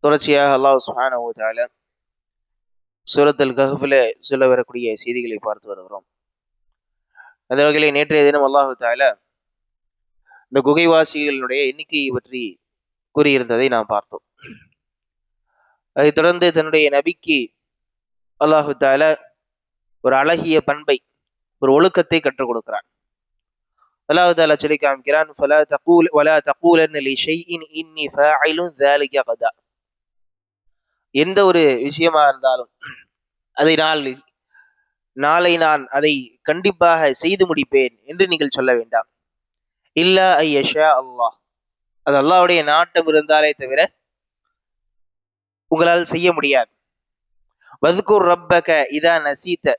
தொடர்ச்சியாக அல்லாஹ் சுப்ஹானஹு வ தஆலா சூரத்துல் கஹ்ஃபில் சொல்ல வரக்கூடிய செய்திகளை பார்த்து வருகிறோம். அந்த வகையிலே நேற்றைய தினம் அல்லாஹ் தஆலா இந்த குகைவாசிகளுடைய எண்ணிக்கையை பற்றி கூறியிருந்ததை நாம் பார்த்தோம். அதைத் தொடர்ந்து தன்னுடைய நபிக்கு அல்லாஹ் தஆலா ஒரு அழகிய பண்பை, ஒரு ஒழுக்கத்தை கற்றுக் கொடுக்கிறான். அல்லாஹ் தஆலா சொல்லி காமிக்கிறான், ஃபலா தகூல் வலா தகூலன்ன லிஷைஇன் இன்னி ஃபாஇலுன் ذلك غدا. எந்த ஒரு விஷயமா இருந்தாலும் அதை நாளை நான் அதை கண்டிப்பாக செய்து முடிப்பேன் என்று நீங்கள் சொல்ல வேண்டாம். இல்லா ஐயஷா அல்லாஹ், அது அல்லாஹ்வுடைய நாட்டம் இருந்தாலே தவிர உங்களால் செய்ய முடியாது. வத்குர் ரப்பக இதா நசீத,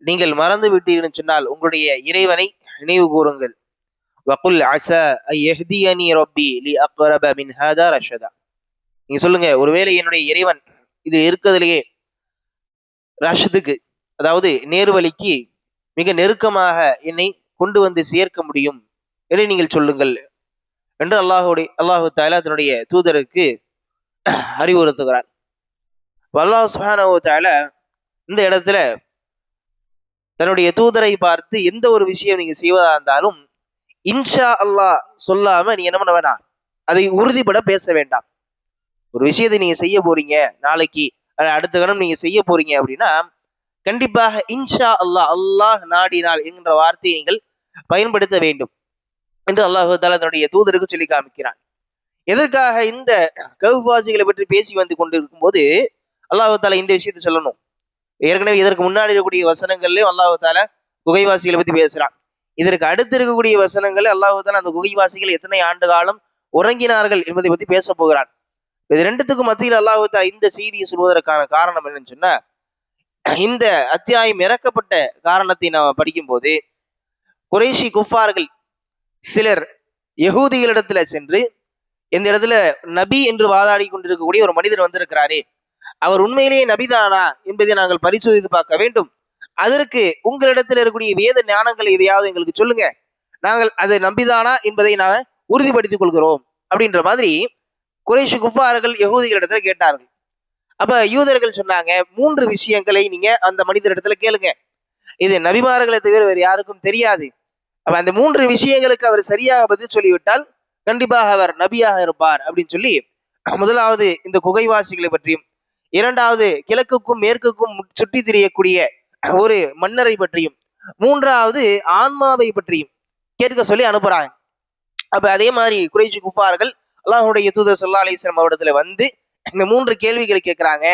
நீங்கள் மறந்து விட்டீர்கள் சொன்னால் உங்களுடைய இறைவனை நினைவு கூறுங்கள். வகுல் அஸா ஐயஹ்தியனி ரப்பி லி அக்ரப மின் ஹாதா ரஷதா, நீங்க சொல்லுங்க, ஒருவேளை என்னுடைய இறைவன் இது இருக்கிறதுலேயே ரஷதுக்கு, அதாவது நேர்வழிக்கு மிக நெருக்கமாக என்னை கொண்டு வந்து சேர்க்க முடியும் என்று நீங்கள் சொல்லுங்கள் என்று அல்லாஹு தஆலா தன்னுடைய தூதருக்கு அறிவுறுத்துகிறான். அல்லாஹ் சுப்ஹானஹு வ தஆலா இந்த இடத்துல தன்னுடைய தூதரை பார்த்து எந்த ஒரு விஷயம் நீங்க செய்வதா இருந்தாலும் இன்ஷா அல்லாஹ் சொல்லாம நீ என்ன பண்ண வேண்டாம், அதை உறுதிப்பட பேச வேண்டாம். ஒரு விஷயத்தை நீங்க செய்ய போறீங்க, நாளைக்கு அடுத்த கணம் நீங்க செய்ய போறீங்க அப்படின்னா கண்டிப்பாக இன்ஷா அல்லாஹ், அல்லாஹ் நாடினால் என்கிற வார்த்தையை நீங்கள் பயன்படுத்த வேண்டும் என்று அல்லாஹ் தஆலா தன்னுடைய தூதருக்கு சொல்லி காமிக்கிறான். எதற்காக இந்த கஹ்ஃப்வாசிகளை பற்றி பேசி வந்து கொண்டிருக்கும் போது அல்லாஹ் தஆலா இந்த விஷயத்தை சொல்லணும்? ஏற்கனவே இதற்கு முன்னாடி இருக்கக்கூடிய வசனங்கள்லயும் அல்லாஹ் தஆலா குகைவாசிகளை பத்தி பேசுறான். இதற்கு அடுத்து இருக்கக்கூடிய வசனங்கள் அல்லாஹ் தஆலா அந்த குகைவாசிகள் எத்தனை ஆண்டு காலம் உறங்கினார்கள் என்பதை பத்தி பேச போகிறான். இது ரெண்டுத்துக்கும் மத்தியில் அல்லாஹ் தஆலா இந்த செய்தியை சொல்வதற்கான காரணம் என்னன்னு சொன்னா, இந்த அத்தியாயம் இறக்கப்பட்ட காரணத்தை நாம் படிக்கும் போது குறைஷி குஃபார்கள் சிலர் யகூதிகளிடத்துல சென்று, இந்த இடத்துல நபி என்று வாதாடி கொண்டிருக்கக்கூடிய ஒரு மனிதர் வந்திருக்கிறாரே, அவர் உண்மையிலேயே நபிதானா என்பதை நாங்கள் பரிசோதித்து பார்க்க வேண்டும். அதற்கு உங்களிடத்தில் இருக்கக்கூடிய வேத ஞானங்கள் எதையாவது எங்களுக்கு சொல்லுங்க, நாங்கள் அது நம்பிதானா என்பதை நாங்கள் உறுதிப்படுத்திக் கொள்கிறோம் அப்படின்ற மாதிரி குறைஷி குஃபார்கள் யகூதிகளிடத்துல கேட்டார்கள். அப்ப யூதர்கள் சொன்னாங்க, 3 விஷயங்களை நீங்க அந்த மனிதரிடத்துல கேளுங்க, இது நபிமார்களை தவிர வேறு யாருக்கும் தெரியாது. அப்ப அந்த 3 விஷயங்களுக்கு அவர் சரியாக பதில் சொல்லிவிட்டால் கண்டிப்பாக அவர் நபியாக இருப்பார் அப்படின்னு சொல்லி, முதலாவது இந்த குகைவாசிகளை பற்றியும், இரண்டாவது கிழக்குக்கும் மேற்குக்கும் சுற்றி திரியக்கூடிய ஒரு மன்னரை பற்றியும், மூன்றாவது ஆன்மாவை பற்றியும் கேட்க சொல்லி அனுப்புறாங்க. அப்ப அதே மாதிரி குறைஷி குஃபார்கள் அல்லாஹ்வுடைய தூதர் ஸல்லல்லாஹு அலைஹி வஸல்லம் அவரிடத்துல வந்து இந்த 3 கேள்விகளை கேட்கிறாங்க.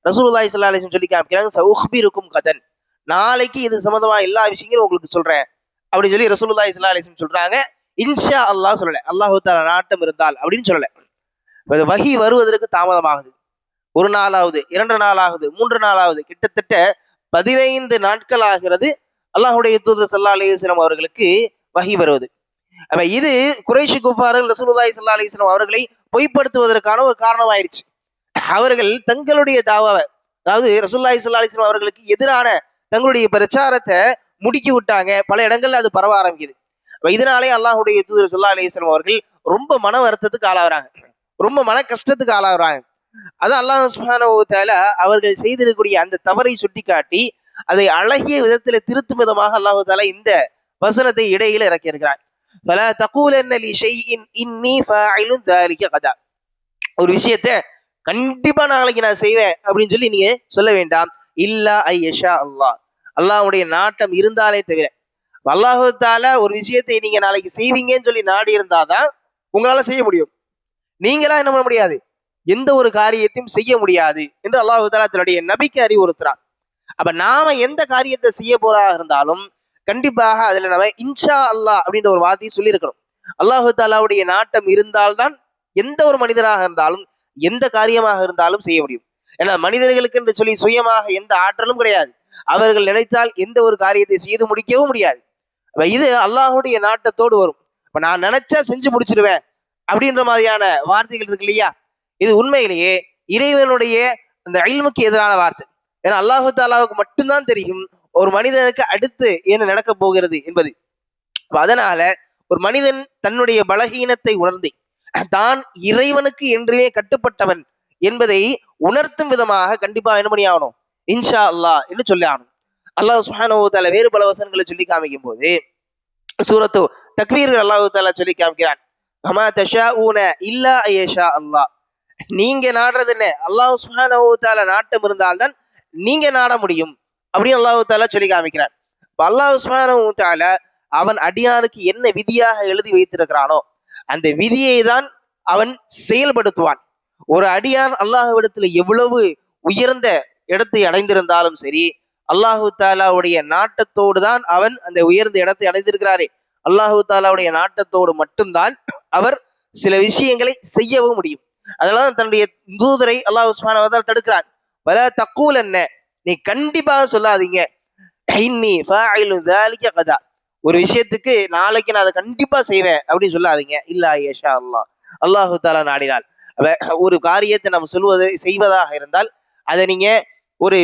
ரசூலுல்லாஹி ஸல்லல்லாஹு அலைஹி வஸல்லம் சொல்லி காமிக்கிறாங்க, சௌஹ்பிருக்கும் கதன், நாளைக்கு இது சம்பந்தமா எல்லா விஷயங்களும் உங்களுக்கு சொல்றேன் அப்படின்னு சொல்லி ரசூலுல்லாஹி ஸல்லல்லாஹு அலைஹி வஸல்லம் சொல்றாங்க. இன்ஷா அல்லாஹ் சொல்லல, அல்லாஹ் தஆலா நாட்டம் இருந்தால் அப்படின்னு சொல்லல. வஹி வருவதற்கு தாமதமாகுது. 1 நாளாவது, 2 நாளாவது, 3 நாளாவது, கிட்டத்தட்ட 15 நாட்கள் ஆகிறது அல்லாஹ்வுடைய தூதர் ஸல்லல்லாஹு அலைஹி வஸல்லம் அவர்களுக்கு வஹி வருவது. அப்ப இது குறைஷி குஃபார்கள் ரசூலுல்லாஹி ஸல்லல்லாஹு அலைஹி வஸல்லம் அவர்களை பொய்ப்படுத்துவதற்கான ஒரு காரணமாயிருச்சு. அவர்கள் தங்களுடைய தாவாவை, அதாவது ரசூலுல்லாஹி ஸல்லல்லாஹு அலைஹி வஸல்லம் அவர்களுக்கு எதிரான தங்களுடைய பிரச்சாரத்தை முடுக்கி விட்டாங்க. பல இடங்கள்ல அது பரவ ஆரம்பிக்குது. இதனாலே அல்லாஹ்வுடைய தூதர் ஸல்லல்லாஹு அலைஹி வஸல்லம் அவர்கள் ரொம்ப மன வருத்தத்துக்கு ஆளாகிறாங்க, ரொம்ப மன கஷ்டத்துக்கு ஆளாகிறாங்க. அது அல்லாஹ் சுப்ஹானஹு வ தஆலா அவர்கள் செய்திருக்கக்கூடிய அந்த தவறை சுட்டிக்காட்டி அதை அழகிய விதத்தில் திருத்தும் விதமாக அல்லாஹ் தஆலா இந்த வசனத்தை இடையில இறக்கி இருக்கிறார். ஃபலா தகூலன்ன லிஷைஇன் இன்னி ஃபாஇலுன் ذلك غدا, ஒரு விஷயத்தை கண்டிப்பா நாளைக்கு நான் செய்வேன் அப்படின்னு சொல்லி நீங்க சொல்ல வேண்டாம். இல்லா ஐயஷா அல்லாஹ், அல்லாஹ்வுடைய நாட்டம் இருந்தாலே தவிர. அல்லாஹ் தஆலா ஒரு விஷயத்தை நீங்க நாளைக்கு செய்வீங்கன்னு சொல்லி நாடி இருந்தாதான் உங்களால செய்ய முடியும். நீங்களா என்ன பண்ண முடியாது, எந்த ஒரு காரியத்தையும் செய்ய முடியாது என்று அல்லாஹ் தஆலா தன்னுடைய நபிக்கு அறிவுறுத்துறான். அப்ப நாம எந்த காரியத்தை செய்ய போறதாக இருந்தாலும் கண்டிப்பாக அதுல நம்ம இன்ஷா அல்லாஹ் அப்படின்ற ஒரு வார்த்தையை சொல்லி இருக்கணும். அல்லாஹ் தஆலாவுடைய நாட்டம் இருந்தால்தான் எந்த ஒரு மனிதராக இருந்தாலும் எந்த காரியமாக இருந்தாலும் செய்ய முடியும். ஏன்னா மனிதர்களுக்கு என்று சொல்லி சுயமாக எந்த ஆற்றலும் கிடையாது. அவர்கள் நினைத்தால் எந்த ஒரு காரியத்தை செய்து முடிக்கவும் முடியாது. இது அல்லாஹ்வுடைய நாட்டத்தோடு வரும். இப்ப நான் நினைச்சா செஞ்சு முடிச்சிருவேன் அப்படின்ற மாதிரியான வார்த்தைகள் இருக்கு இல்லையா, இது உண்மையிலேயே இறைவனுடைய அந்த இல்முக்கு எதிரான வார்த்தை. ஏன்னா அல்லாஹு தஆலாவுக்கு மட்டும்தான் தெரியும் ஒரு மனிதனுக்கு அடுத்து என்ன நடக்க போகிறது என்பது. அதனால ஒரு மனிதன் தன்னுடைய பலகீனத்தை உணர்ந்து தான் இறைவனுக்கு என்றே கட்டுப்பட்டவன் என்பதை உணர்த்தும் விதமாக கண்டிப்பா என்ன பண்ணி ஆகணும், இன்ஷா அல்லாஹ் என்று சொல்லி ஆகணும். அல்லாஹ் சுப்ஹானஹு வ தஆலா வேறு பல வசனங்களை சொல்லி காமிக்கும் போது சூரத்து தக்வீர் அல்லாஹ் தஆலா சொல்லி காமிக்கிறான், வமா தஷாஊன இல்லா ஐயஷா அல்லாஹ். நீங்க நாடுறது என்ன, அல்லாஹ் சுப்ஹானஹு வ தஆலா நாட்டம் இருந்தால்தான் நீங்க நாட முடியும் அப்படின்னு அல்லாஹ் தஆலா சொல்லி காமிக்கிறான். அல்லாஹ் சுப்ஹானஹு வ தஆலா அவன் அடியானுக்கு என்ன விதியாக எழுதி வைத்திருக்கிறானோ அந்த விதியை தான் அவன் செயல்படுத்துவான். ஒரு அடியான் அல்லாஹ்விடத்துல எவ்வளவு உயர்ந்த இடத்தை அடைந்திருந்தாலும் சரி, அல்லாஹு தாலாவுடைய நாட்டத்தோடு தான் அவன் அந்த உயர்ந்த இடத்தை அடைந்திருக்கிறாரே, அல்லாஹு தாலாவுடைய நாட்டத்தோடு மட்டும்தான் அவர் சில விஷயங்களை செய்யவும் முடியும். அதனால தன்னுடைய தூதரை அல்லாஹ் சுப்ஹானஹு வ தஆலா தடுக்கிறான். வலா தக்கூலன்ன, நீ கண்டிப்பாக சொல்லாதீங்க, இன்னி ஃபாயிலு ذلك கதா, ஒரு விஷயத்துக்கு நாளைக்கு நான் அதை கண்டிப்பா செய்வேன் அப்படின்னு சொல்லாதீங்க. இல்லா யஷா அல்லாஹ், அல்லாஹு தாலா நாடினால். ஒரு காரியத்தை நம்ம செய்வதாக இருந்தால் அதை நீங்க ஒரு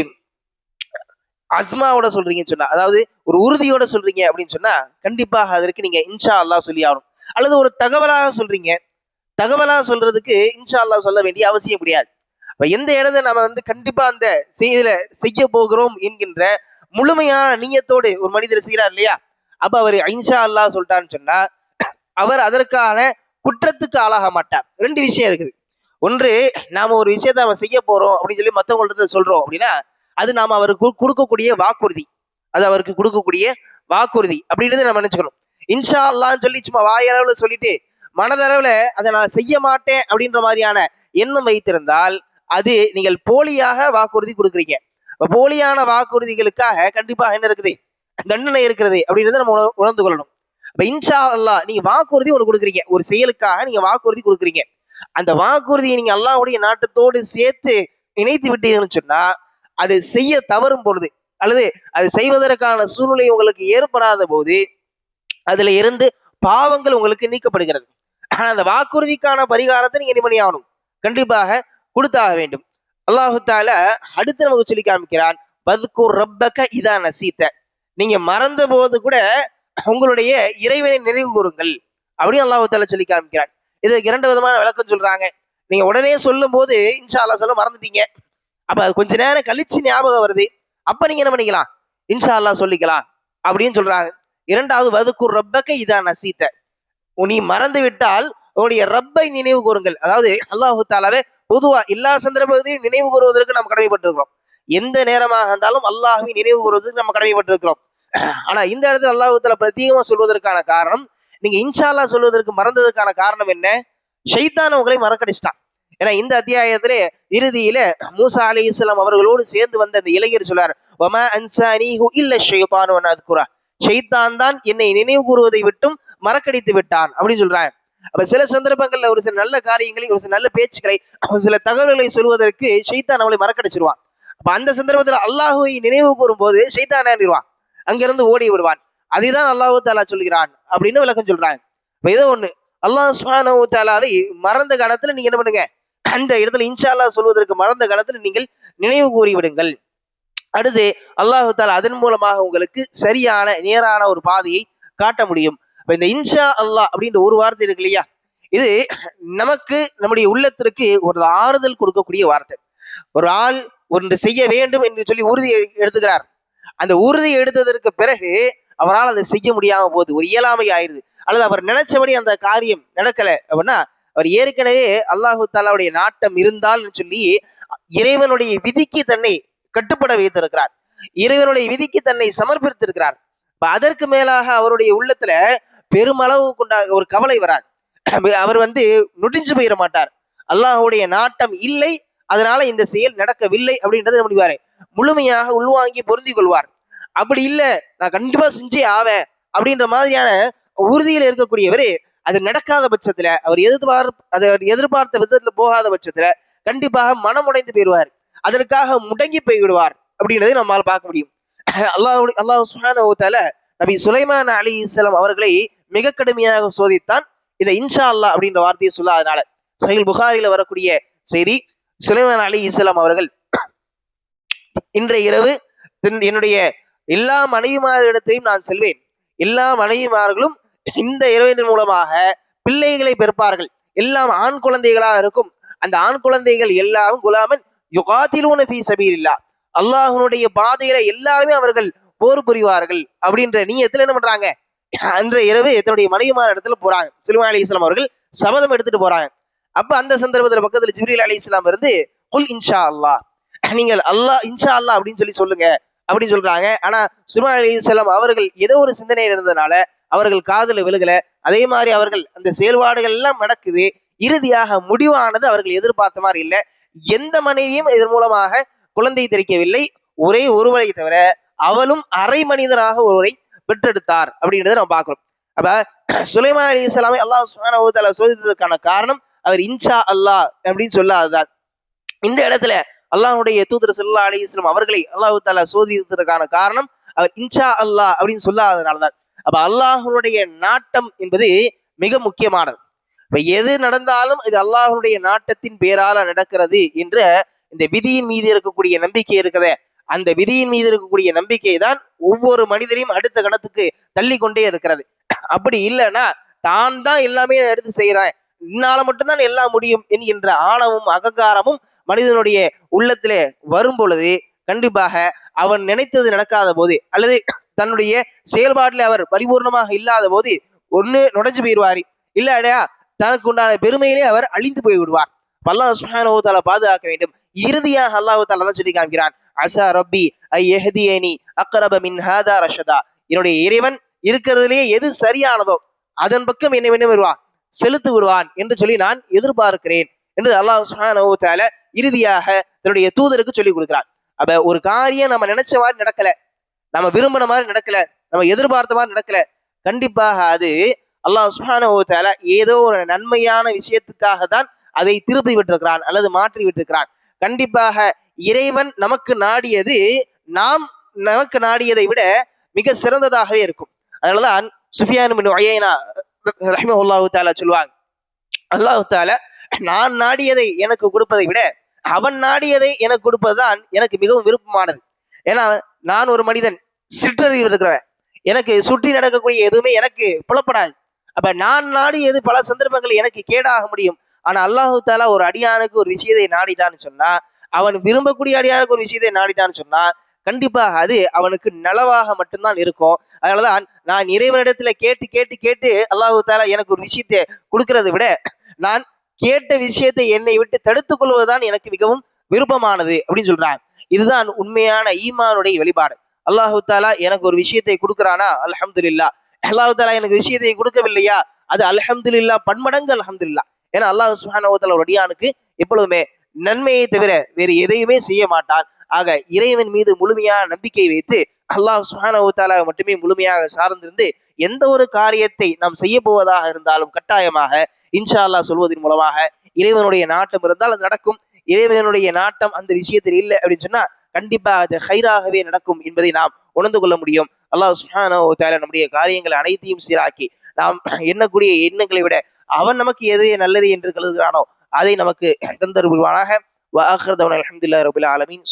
அஸ்மாவோட சொல்றீங்கன்னு சொன்னா, அதாவது ஒரு உறுதியோட சொல்றீங்க அப்படின்னு சொன்னா கண்டிப்பாக அதற்கு நீங்க இன்ஷா அல்லாஹ் சொல்லி ஆகணும். அல்லது ஒரு தகவலாக சொல்றீங்க, தகவலா சொல்றதுக்கு இன்ஷா அல்லாஹ் சொல்ல வேண்டிய அவசியம் கிடையாது. அப்ப எந்த இடத்தை நம்ம கண்டிப்பா அந்த செய்ய போகிறோம் என்கின்ற முழுமையான நீயத்தோடு ஒரு மனிதர் செய்கிறார் இல்லையா, அப்ப அவர் இன்ஷா அல்லாஹ் சொல்லிட்டான்னு சொன்னா அவர் அதற்கான குற்றத்துக்கு ஆளாக மாட்டார். ரெண்டு விஷயம் இருக்குது. ஒன்று, நாம ஒரு விஷயத்த அவன் செய்ய போறோம் அப்படின்னு சொல்லி மற்றவங்கள்ட்ட சொல்றோம் அப்படின்னா அது நாம அவருக்கு கொடுக்கக்கூடிய வாக்குறுதி, அது அவருக்கு கொடுக்கக்கூடிய வாக்குறுதி அப்படின்றத நம்ம நினைச்சுக்கணும். இன்ஷா அல்லான்னு சொல்லி சும்மா வாயளவுல சொல்லிட்டு மனதளவுல அதை நான் செய்ய மாட்டேன் அப்படின்ற மாதிரியான எண்ணம் வைத்திருந்தால் அது நீங்கள் போலியாக வாக்குறுதி கொடுக்குறீங்க. போலியான வாக்குறுதிகளுக்காக கண்டிப்பாக என்ன இருக்குது, தண்டனை இருக்கிறது அப்படின்றத நம்ம உணர்ந்து கொள்ளணும். அப்ப இன்ஷா அல்லாஹ் நீங்க வாக்குறுதி ஒன்று கொடுக்குறீங்க, ஒரு செயலுக்காக நீங்க வாக்குறுதி கொடுக்குறீங்க. அந்த வாக்குறுதியை நீங்க அல்லாஹ்வுடைய நாட்டத்தோடு சேர்த்து இணைத்து விட்டீங்கன்னு சொன்னா அது செய்ய தவறும் பொழுது அல்லது அது செய்வதற்கான சூழ்நிலை உங்களுக்கு ஏற்படாத போது அதுல இருந்து பாவங்கள் உங்களுக்கு நீக்கப்படுகிறது. ஆனா அந்த வாக்குறுதிக்கான பரிகாரத்தை நீங்க என்ன பண்ணி ஆகணும், கண்டிப்பாக கொடுத்தாக வேண்டும். அல்லாஹு தாலா அடுத்து நமக்கு சொல்லி காமிக்கிறான், வத்குர் ரப்பக இதா நசீத, நீங்க மறந்த போது கூட உங்களுடைய இறைவனை நினைவு கூறுங்கள் அப்படின்னு அல்லாஹு தாலா சொல்லி காமிக்கிறான். இதுக்கு இரண்டு விதமான விளக்கம் சொல்றாங்க. நீங்க உடனே சொல்லும் போது இன்ஷா அல்லாஹ் சொல்ல மறந்துட்டீங்க, அப்ப அது கொஞ்ச நேரம் கழிச்சு ஞாபகம் வருது, அப்ப நீங்க என்ன பண்ணிக்கலாம், இன்ஷா அல்லாஹ் சொல்லிக்கலாம் அப்படின்னு சொல்றாங்க. இரண்டாவது, வதுக்குர் ரப்பக இதா நசீத, நீ மறந்து விட்டால் உன்னுடைய ரப்பை நினைவு கூறுங்கள். அதாவது அல்லாஹு தாலாவே பொதுவா எல்லா சந்தர்ப்பத்தையும் நினைவு கூறுவதற்கு நம்ம கடமைப்பட்டிருக்கிறோம். எந்த நேரமாக இருந்தாலும் அல்லாஹ்வை நினைவு கூறுவதற்கு நம்ம கடமைப்பட்டிருக்கிறோம். ஆனா இந்த இடத்துல அல்லாஹு தாலா பிரத்யேகமா சொல்வதற்கான காரணம், நீங்க இன்ஷா அல்லாஹ் சொல்வதற்கு மறந்ததுக்கான காரணம் என்ன, ஷைத்தான் உங்களை மறக்கடிச்சிட்டான். ஏன்னா இந்த அத்தியாயத்திலே இறுதியில மூசா அலைஹிஸ்ஸலாம் அவர்களோடு சேர்ந்து வந்த அந்த இளைஞர் சொல்றார், வமா அன்சானிஹு இல்ல ஷைத்தானு வ அத்குரா, ஷைத்தான் தான் என்னை நினைவு கூறுவதை விட்டும் மறக்கடித்து விட்டான் அப்படின்னு சொல்றாங்க. அப்ப சில சந்தர்ப்பங்கள்ல ஒரு சில நல்ல காரியங்களை, ஒரு சில நல்ல பேச்சுக்களை, ஒரு சில தகவல்களை சொல்வதற்கு ஷைத்தான் அவளை மறக்கடிச்சிருவான். அப்ப அந்த சந்தர்ப்பத்துல அல்லாஹுவை நினைவு கூறும் போது ஷைத்தான் ஏறிடுவான், அங்கிருந்து ஓடி விடுவான். அதைதான் அல்லாஹு தாலா சொல்கிறான் அப்படின்னு விளக்கம் சொல்றாங்க. ஏதோ ஒண்ணு அல்லாஹ் சுப்ஹானஹு வ தஆலாவை மறந்த காலத்துல நீங்க என்ன பண்ணுங்க, அந்த இடத்துல இன்ஷா அல்லாஹ் சொல்வதற்கு மறந்த காலத்துல நீங்கள் நினைவு கூறி விடுங்கள். அடுத்து அல்லாஹு தாலா அதன் மூலமாக உங்களுக்கு சரியான நேரான ஒரு பாதையை காட்ட முடியும். இந்த இன்ஷா அல்லாஹ் அப்படின்ற ஒரு வார்த்தை இருக்கு இல்லையா, இது நமக்கு நம்முடைய உள்ளத்திற்கு ஒரு ஆறுதல் கொடுக்கக்கூடிய வார்த்தை. ஒரு ஆள் ஒன்று செய்ய வேண்டும் என்று சொல்லி உறுதி எடுத்துக்கிறார், அந்த உறுதி எடுத்ததற்கு பிறகு அவரால் அதை செய்ய முடியாம போகுது, ஒரு இயலாமை ஆயிடுது, அல்லது அவர் நினைச்சபடி அந்த காரியம் நடக்கல அப்படின்னா அவர் ஏற்கனவே அல்லாஹு தாலாவுடைய நாட்டம் இருந்தால் சொல்லி இறைவனுடைய விதிக்கு தன்னை கட்டுப்பட வைத்திருக்கிறார், இறைவனுடைய விதிக்கு தன்னை சமர்ப்பித்திருக்கிறார். அதற்கு மேலாக அவருடைய உள்ளத்துல பெருமளவு கொண்ட ஒரு கவலை வராது. அவர் நொடிஞ்சு போயிட மாட்டார், அல்லாஹுடைய நாட்டம் இல்லை அதனால இந்த செயல் நடக்கவில்லை அப்படின்றத முடிவாரு முழுமையாக உள்வாங்கி பொருந்தி கொள்வார். அப்படி இல்லை நான் கண்டிப்பா செஞ்சே ஆவேன் அப்படின்ற மாதிரியான உறுதியில் இருக்கக்கூடியவர் அது நடக்காத பட்சத்துல அவர் எதிர்பார்த்த விதத்துல போகாத பட்சத்துல கண்டிப்பாக மனமுடைந்து போயிடுவார், அதற்காக முடங்கி போய் விடுவார் அப்படின்றதை நம்மால் பார்க்க முடியும். அல்லாஹ் சுப்ஹானஹு வ தஆலா நபி சுலைமான் அலைஹிஸ்ஸலாம் அவர்களை மிக கடுமையாக சோதித்தான் இந்த இன்ஷா அல்லாஹ் அப்படின்ற வார்த்தையை சொல்லாதனால. சஹீஹ் புகாரில வரக்கூடிய செய்தி, சுலைமான் அலைஹிஸ்ஸலாம் அவர்கள் இன்றைய இரவு என்னுடைய எல்லா மனைவிமாரிடத்தையும் நான் செல்வேன், எல்லா மனைவிமார்களும் இந்த இரவின் மூலமாக பிள்ளைகளை பெறுப்பார்கள், எல்லாம் ஆண் குழந்தைகளாக இருக்கும். அந்த ஆண் குழந்தைகள் எல்லாம் குலாமன் யுகாத்திலூன ஃபீ சபீலில்லாஹ், அல்லாஹ்வுடைய பாதையில எல்லாருமே அவர்கள் போர் புரிவார்கள் அப்படின்ற நீயத்துல என்ன பண்றாங்க, அன்றைய இரவு தன்னுடைய மனைவிமார் இடத்துல போறாங்க. சுலைமான் அலைஹிஸ்ஸலாம் அவர்கள் சபதம் எடுத்துட்டு போறாங்க. அப்ப அந்த சந்தர்ப்பத்துல பக்கத்துல ஜிப்ரீல் அலைஹிஸ்ஸலாம் இருந்து குல் இன்ஷா அல்லாஹ், நீங்கள் அல்லாஹ் இன்ஷா அல்லாஹ் அப்படின்னு சொல்லி சொல்லுங்க அப்படின்னு சொல்றாங்க. ஆனா சுலைமான் அலைஹிஸ்ஸலாம் அவர்கள் ஏதோ ஒரு சிந்தனையில் இருந்ததுனால அவர்கள் காதுல விழுகல. அதே மாதிரி அவர்கள் அந்த செயல்பாடுகள் எல்லாம் நடக்குது. இறுதியாக முடிவானது அவர்கள் எதிர்பார்த்த மாதிரி இல்லை. எந்த மனைவியும் இதன் மூலமாக குழந்தை தெரிக்கவில்லை. ஒரே ஒருவரை தவிர அவளும் அரை மனிதராக ஒருவரை பெற்றெடுத்தார் அப்படின்றத நம்ம பார்க்கிறோம். அப்ப சுலைமான் அலைஹிஸ்ஸலாமை அல்லாஹ் சுப்ஹானஹு வ தஆலா சோதித்ததற்கான காரணம் அவர் இன்ஷா அல்லாஹ் அப்படின்னு சொல்லாததான். இந்த இடத்துல அல்லாஹ்வுடைய தூதர் ஸல்லல்லாஹு அலைஹி வஸல்லம் அவர்களை அல்லாஹ் தஆலா சோதித்ததற்கான காரணம் அவர் இன்ஷா அல்லாஹ் அப்படின்னு சொல்லாததுனாலதான். அப்ப அல்லாஹ்வுடைய நாட்டம் என்பது மிக முக்கியமானது. இப்ப எது நடந்தாலும் இது அல்லாஹ்வுடைய நாட்டத்தின் பேரால நடக்கிறது என்ற இந்த விதியின் மீது இருக்கக்கூடிய நம்பிக்கை இருக்கிறதே, அந்த விதியின் மீது இருக்கக்கூடிய நம்பிக்கை தான் ஒவ்வொரு மனிதரையும் அடுத்த கணத்துக்கு தள்ளி கொண்டே இருக்கிறது. அப்படி இல்லைன்னா தான் தான் எல்லாமே எடுத்து செய்யறேன், இன்னால மட்டும்தான் எல்லாம் முடியும் என்கின்ற ஆணவமும் அகங்காரமும் மனிதனுடைய உள்ளத்திலே வரும் பொழுது கண்டிப்பாக அவன் நினைத்தது நடக்காத போது அல்லது தன்னுடைய செயல்பாட்டில் அவர் பரிபூர்ணமாக இல்லாத போது ஒண்ணு நுழைஞ்சு போயிடுவாரு, இல்லையா தனக்கு உண்டான பெருமையிலே அவர் அழிந்து போய் விடுவார். அல்லாஹ் சுப்ஹானஹு வ தஆலா பாதுகாக்க வேண்டும். இறுதியாக அல்லாஹ் தஆலா தான் சொல்லி காமிக்கிறான், அஸா ரப்பி ஐ யஹ்தியனி அக்ரப மின் ஹாதா ரஷதா, என்னுடைய இறைவன் இருக்கிறதுலேயே எது சரியானதோ அதன் பக்கம் என்னை என்ன வருவான், செலுத்து விடுவான் என்று சொல்லி நான் எதிர்பார்க்கிறேன் என்று அல்லாஹ் சுப்ஹானஹு வ தஆலா இறுதியாக தன்னுடைய தூதருக்கு சொல்லி கொடுக்கிறான். அப்ப ஒரு காரியம் நம்ம நினைச்ச மாதிரி நடக்கல, நம்ம விரும்பின மாதிரி நடக்கல, நம்ம எதிர்பார்த்த மாதிரி நடக்கல, கண்டிப்பாக அது அல்லாஹ் சுப்ஹானஹு வ தஆலா ஏதோ ஒரு நன்மையான விஷயத்துக்காக தான் அதை திருப்பி விட்டிருக்கிறான் அல்லது மாற்றி விட்டிருக்கிறான். கண்டிப்பாக இறைவன் நமக்கு நாடியது நாம் நமக்கு நாடியதை விட மிக சிறந்ததாகவே இருக்கும். அதனாலதான் சுஃபியான் பின் உயைனா ரஹ்மத்துல்லாஹி தஆலா சொல்லுவாங்க, அல்லாஹ் தஆலா நான் நாடியதை எனக்கு கொடுப்பதை விட அவன் நாடியதை எனக்கு கொடுப்பதுதான் எனக்கு மிகவும் விருப்பமானது. ஏன்னா நான் ஒரு மனிதன், சிற்றறிவு இருக்கிறவன், எனக்கு சுற்றி நடக்கக்கூடிய எதுவுமே எனக்கு புலப்படாது. அப்ப நான் நாடியது பல சந்தர்ப்பங்கள் எனக்கு கேடாக முடியும். ஆனா அல்லாஹு தாலா ஒரு அடியானுக்கு ஒரு விஷயத்தை நாடிட்டான்னு சொன்னா, அவன் விரும்பக்கூடிய அடியானுக்கு ஒரு விஷயத்தை நாடிட்டான்னு சொன்னா கண்டிப்பாக அது அவனுக்கு நலவாக மட்டும்தான் இருக்கும். அதனாலதான் நான் இறைவனிடத்துல கேட்டு கேட்டு கேட்டு அல்லாஹு தாலா எனக்கு ஒரு விஷயத்தை கொடுக்கறதை விட நான் கேட்ட விஷயத்தை என்னை விட்டு தடுத்துக் கொள்வதுதான் எனக்கு மிகவும் விருப்பமானது அப்படின்னு சொல்றாங்க. இதுதான் உண்மையான ஈமானுடைய வெளிப்பாடு. அல்லாஹு தாலா எனக்கு ஒரு விஷயத்தை கொடுக்குறானா அல்ஹம்துலில்லாஹ், அல்லாஹு தாலா எனக்கு விஷயத்தை கொடுக்கவில்லையா அது அல்ஹம்துலில்லாஹ் பன்மடங்கு அல்ஹம்துலில்லாஹ். ஏன்னா அல்லாஹ் சுப்ஹானஹு வ தஆலா ஒரு அடியானுக்கு எப்பொழுதுமே நன்மையை தவிர வேறு எதையுமே செய்ய மாட்டான். ஆக இறைவன் மீது முழுமையான நம்பிக்கை வைத்து அல்லாஹ் சுப்ஹானஹு வ தஆலா மட்டுமே முழுமையாக சார்ந்திருந்து எந்த ஒரு காரியத்தை நாம் செய்ய போவதாக இருந்தாலும் கட்டாயமாக இன்ஷா அல்லாஹ் சொல்வதன் மூலமாக இறைவனுடைய நாட்டம் இருந்தால் அது நடக்கும். இறைவனுடைய நாட்டம் அந்த விஷயத்தில் இல்லை அப்படின்னு சொன்னா கண்டிப்பா அது ஹைராகவே நடக்கும் என்பதை நாம் உணர்ந்து கொள்ள முடியும். அல்லாஹ் சுப்ஹானஹு வ தஆலா நம்முடைய காரியங்கள் அனைத்தையும் சீராக்கி நாம் எண்ணக்கூடிய எண்ணங்களை விட அவன் நமக்கு எது நல்லது என்று கருதுகிறானோ அதை நமக்கு தந்தருள்வானாக. வ ஆகிரு தஅவானா அல்ஹம்துலில்லாஹி ரப்பில் ஆலமீன்.